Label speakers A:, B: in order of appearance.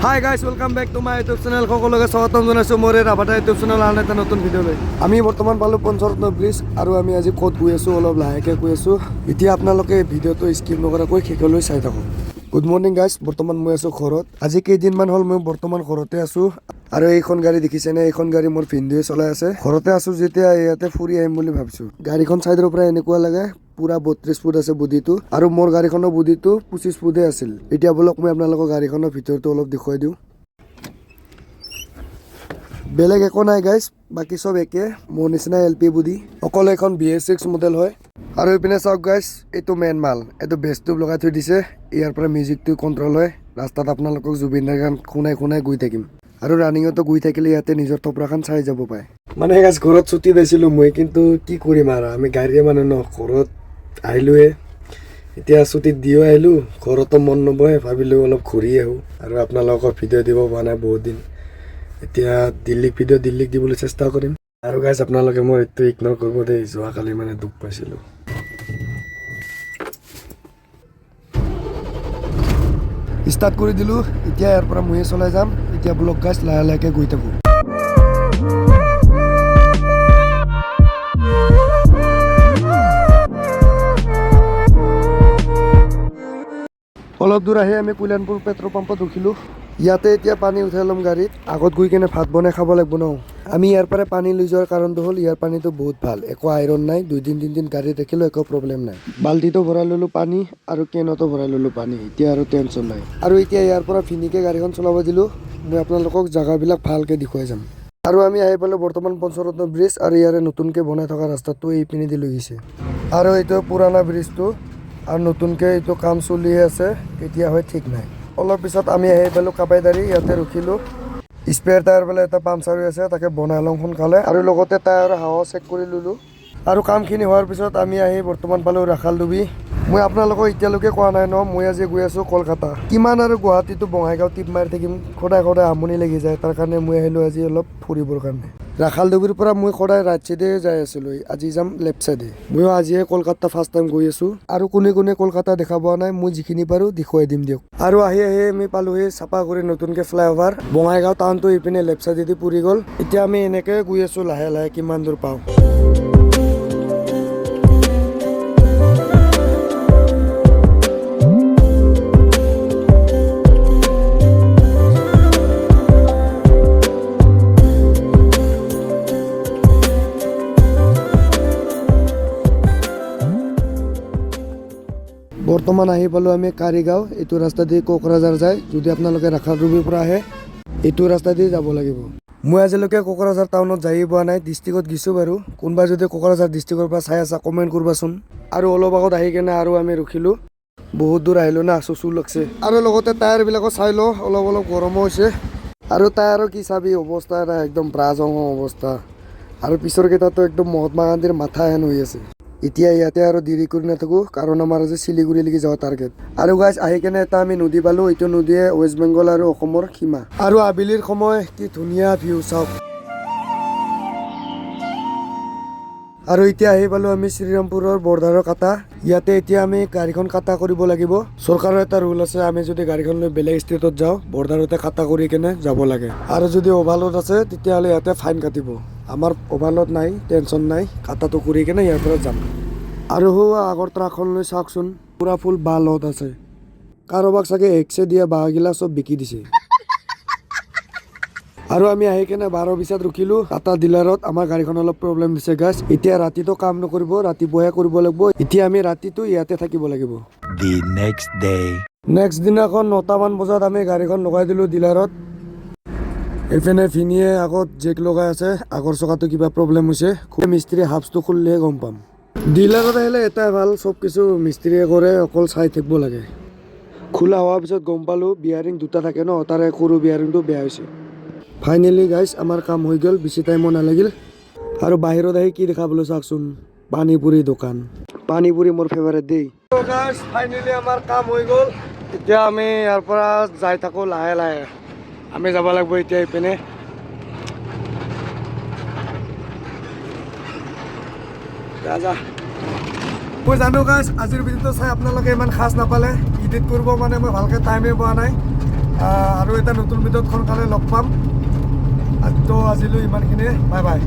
A: Hi guys, welcome back to my YouTube channel. সকলোকে স্বাগতম জনাইছো মোৰ ৰাভাটা YouTube channel আন এটা নতুন ভিডিঅ লৈ। আমি বৰ্তমান পালো পঞ্চৰত্ন ব্ৰিজ আৰু আমি আজি ক'ত গৈ আছো অলপ লাহেকে গৈ আছো। এতিয়া আপোনালোকে ভিডিঅটো স্কিপ নকৰাকৈ শেষলৈ চাই থাকক। গুড মৰ্নিং গাইস, বৰ্তমান মই আছো ঘৰত। আজি কেইদিনমান হ'ল মই বৰ্তমান ঘৰতে আছো আৰু এইখন গাড়ী দেখিছেনে? এইখন গাড়ী মোৰ ভিনদেউৱে চলাই আছে। ঘৰতে আছো যেতিয়া ইয়াতে ফুৰি আহিম বুলি ভাবিছো। গাড়ীখন চাইডৰ পৰা এনেকুৱা লাগে পুৰা 32 ফুট আছে বুডিটো আৰু মোৰ গাড়ীখনৰ বুডিটো 25 ফুটে আছিল। এতিয়া বলক মই আপোনালোকক গাড়ীখনৰ ভিতৰটো অলপ দেখুৱাই দিওঁ। বেলেগ একো নাই গাইস, বাকি সব একে মোৰ নিচিনা এলপি বুডি, অকল এখন BS6 মডেল হয়। আৰু এইপিনে চাওক গাইস, এইটো মেইন মাল, এইটো বেছ টিউব লগাই থৈ দিছে। ইয়াৰ পৰা মিউজিকটো কণ্ট্ৰল হয়। ৰাস্তাত আপোনালোকক জুবিন দাৰ গান শুনাই শুনাই গৈ থাকিম আৰু ৰানিঙতো গৈ থাকিলে ইয়াতে নিজৰ থপৰাখন চাই যাব পায়। মানে গাইস ঘৰত ছুটি পাইছিলো মই, কিন্তু কি কৰিম আৰু আমি গাড়ীয়ে মানুহ ন, ঘৰত আহিলোৱে। এতিয়া ছুটিত দিও আহিলো, ঘৰতো মন নবহে, ভাবিলো অলপ ঘূৰি আহোঁ আৰু আপোনালোকক ভিডিঅ' দিব পৰা নাই বহুত দিন। এতিয়া দিল্লীক দিবলৈ চেষ্টা কৰিম। আৰু গাইজ আপোনালোকে মই এইটো ইগন'ৰ কৰিব দেই, যোৱাকালি মানে দুখ পাইছিলোঁ। ষ্টাৰ্ট কৰি দিলোঁ, এতিয়া ইয়াৰ পৰা ময়ে চলাই যাম। এতিয়া ব্লগ গাইজ লাহে লাহেকৈ গৈ থাকোঁ। অলপ দূৰ আহি আমি কল্যাণপুৰ পেট্ৰল পাম্পত ৰখিলোঁ। ইয়াতে এতিয়া পানী উঠাই ল'ম গাড়ীত, আগত গৈ কেনে ভাত বনাই খাব লাগিব ন। আমি ইয়াৰ পৰা পানী লৈ যোৱাৰ কাৰণটো হ'ল ইয়াৰ পানীটো বহুত ভাল, একো আইৰণ নাই। 2-3 গাড়ীত ৰাখিলেও একো প্ৰব্লেম নাই। বাল্টিটো ভৰাই ল'লোঁ পানী আৰু কেনতো ভৰাই ল'লোঁ পানী, এতিয়া আৰু টেনশ্যন নাই। আৰু এতিয়া ইয়াৰ পৰা ফিনিকে গাড়ীখন চলাব দিলোঁ। মই আপোনালোকক জেগাবিলাক ভালকৈ দেখুৱাই যাম। আৰু আমি আহি পালোঁ বৰ্তমান পঞ্চৰত্ন ব্ৰিজ, আৰু ইয়াৰে নতুনকৈ বনাই থকা ৰাস্তাটো এই পিনেদি লৈ গৈছে। আৰু এইটো পুৰণা ব্ৰিজটো, আৰু নতুনকৈ এইটো কাম চলি আছে, কেতিয়া হয় ঠিক নাই। অলপ পিছত আমি আহি পালোঁ কাপাইদাৰী, ইয়াতে ৰখিলোঁ। স্পেয়াৰ টায়াৰ বোলে এটা পামচাৰ হৈ আছে, তাকে বনাই লওঁ সোনকালে, আৰু লগতে টায়াৰৰ হাৱা চেক কৰি ল'লোঁ। আৰু কামখিনি হোৱাৰ পিছত আমি আহি বৰ্তমান পালোঁ ৰাখালডুবি। মই আপোনালোকক এতিয়ালৈকে কোৱা নাই ন, মই আজি গৈ আছোঁ কলকাতা। কিমান আৰু গুৱাহাটীটো বঙাইগাঁও টিপ মাৰি থাকিম, সদায় আমনি লাগি যায়। তাৰ কাৰণে মই আহিলোঁ আজি অলপ ফুৰিবৰ কাৰণে। ৰাখালডুবিৰ পৰা মই সদায় ৰাইট চাইডে যাই আছিলোঁ, আজি যাম লেফ্ট চাইডে। ময়ো আজিহে কলকাতা ফাৰ্ষ্ট টাইম গৈ আছোঁ, আৰু কোনে কোনে কলকাতা দেখা পোৱা নাই মই যিখিনি পাৰোঁ দেখুৱাই দিম দিয়ক। আৰু আহি আমি পালোহি চাপাগুৰি নতুনকৈ ফ্লাইঅভাৰ। বঙাইগাঁও টাউনটো ইপিনে লেফ্ট চাইডেদি পৰি গ'ল। এতিয়া আমি এনেকৈ গৈ আছোঁ লাহে লাহে, কিমান দূৰ পাওঁ। বৰ্তমান আহি পালোঁ আমি কাৰিগাঁও। এইটো ৰাস্তা দি কোকৰাঝাৰ যায়। যদি আপোনালোকে ৰাখালডুবিৰ পৰা আহে এইটো ৰাস্তা দি যাব লাগিব। মই আজিলৈকে কোকৰাঝাৰ টাউনত যাই পোৱা নাই, ডিষ্ট্ৰিক্টত গৈছোঁ বাৰু। কোনোবাই যদি কোকৰাঝাৰ ডিষ্ট্ৰিক্টৰ পৰা চাই আছা কমেণ্ট কৰিবাচোন। আৰু অলপ আগত আহি কেনে আৰু আমি ৰখিলোঁ, বহুত দূৰ আহিলোঁ না, চুচু লাগছে। আৰু লগতে টায়াৰবিলাকো চাই লওঁ, অলপ গৰমো হৈছে। আৰু টায়াৰো কি চাবি, অৱস্থা এটা একদম ব্ৰাজং অৱস্থা। আৰু পিছৰ কেইটাতো একদম মহাত্মা গান্ধীৰ মাথা হেন হৈ আছে। এতিয়া ইয়াতে আৰু দেৰি কৰি নাথাকোঁ, কাৰণ আমাৰ আজি শিলিগুৰিলৈকে যোৱা টাৰ্গেট। আৰু গাইজ আহি কেনে এটা আমি নদী পালোঁ, এইটো নদীয়ে ৱেষ্ট বেংগল আৰু অসমৰ সীমা। আৰু আবেলিৰ সময়, কি ধুনীয়া ভিউ চাওক। আৰু এতিয়া আহি পালোঁ আমি শ্ৰীৰামপুৰৰ বৰ্ডাৰৰ কাটা। ইয়াতে এতিয়া আমি গাড়ীখন কাটা কৰিব লাগিব। চৰকাৰৰ এটা ৰুল আছে, আমি যদি গাড়ীখন লৈ বেলেগ ষ্টেটত যাওঁ বৰ্ডাৰতে কাটা কৰি কেনে যাব লাগে। আৰু যদি অভাৰলোড আছে তেতিয়াহ'লে ইয়াতে ফাইন কাটিব। আমাৰ অভাৰলোড নাই, টেনশ্যন নাই, কাটাটো কৰি কেনে ইয়াৰ পৰা যাম। আৰু আগৰ ট্ৰাকখন লৈ চাওকচোন, পুৰা ফুল বাঁহ লোড আছে। কাৰোবাক চাগে এক্সে দিয়া বাঁহগিলা চব বিকি দিছে। আৰু আমি আহি কেনে 12:20 ৰখিলোঁ টাটা ডিলাৰত। আমাৰ গাড়ীখন অলপ প্ৰব্লেম দিছে গাইজ। এতিয়া ৰাতিটো কাম নকৰিব, ৰাতিপুৱাহে কৰিব লাগিব। এতিয়া আমি ৰাতিটো ইয়াতে থাকিব লাগিব। নেক্সট দিনাখন 9টামান বজাত আমি গাড়ীখন লগাই দিলোঁ ডিলাৰত। এইপিনে ভিনিয়ে আগত জেক লগাই আছে, আগৰ চকাটো কিবা প্ৰব্লেম হৈছে। মিস্ত্ৰী হাবছটো খুলিলেহে গম পাম। ডিলাৰত আহিলে এটাই ভাল, চব কিছু মিস্ত্ৰীয়ে কৰে, অকল চাই থাকিব লাগে। খোলা হোৱাৰ পিছত গম পালোঁ বিয়াৰিং দুটা থাকে ন, তাৰে সৰু বিয়াৰিংটো বেয়া হৈছে। ফাইনেলি গাইজ আমাৰ কাম হৈ গ'ল, বেছি টাইমো নালাগিল। আৰু বাহিৰত আহি কি দেখা পালোঁ চাওকচোন, পানী পুৰি দোকান। পানী পুৰি মোৰ ফেভাৰেট দেই। গাইজ ফাইনেলি আমাৰ কাম হৈ গ'ল। এতিয়া আমি ইয়াৰ পৰা যাই থাকোঁ লাহে লাহে। আমি যাব লাগিব এতিয়া এইপিনে। যা মই জানো গাইজ আজিৰ ভিডিঅ'টো চাই আপোনালোকে ইমান খাজ নাপালে। এডিট কৰিব মানে মই ভালকৈ টাইমেই পোৱা নাই। আৰু এটা নতুন ভিডিঅ'ত সোনকালে লগ পাম তো আজিলৈ ইমানখিনিয়ে বাই বাই